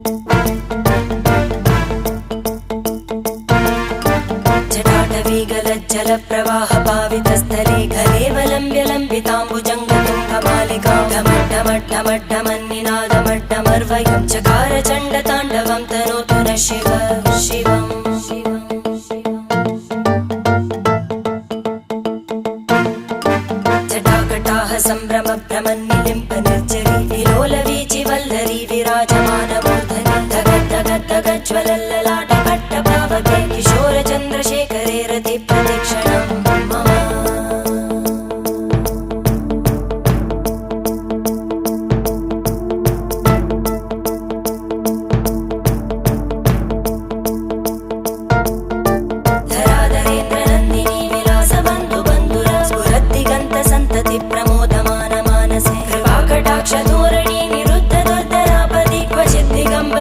जटाटवीगलज्जलप्रवाहपावितस्थले घलेवलम्ब्य लम्बिताम्बुजङ्गतुङ्गमालिकां ढमड्ढमड्ढमड्ढमन्निनादमड्ढमर्वयं चकार चण्डताण्डवं तनोतु नः शिव शिवम् जटाकटाः सम्भ्रमभ्रमन्नि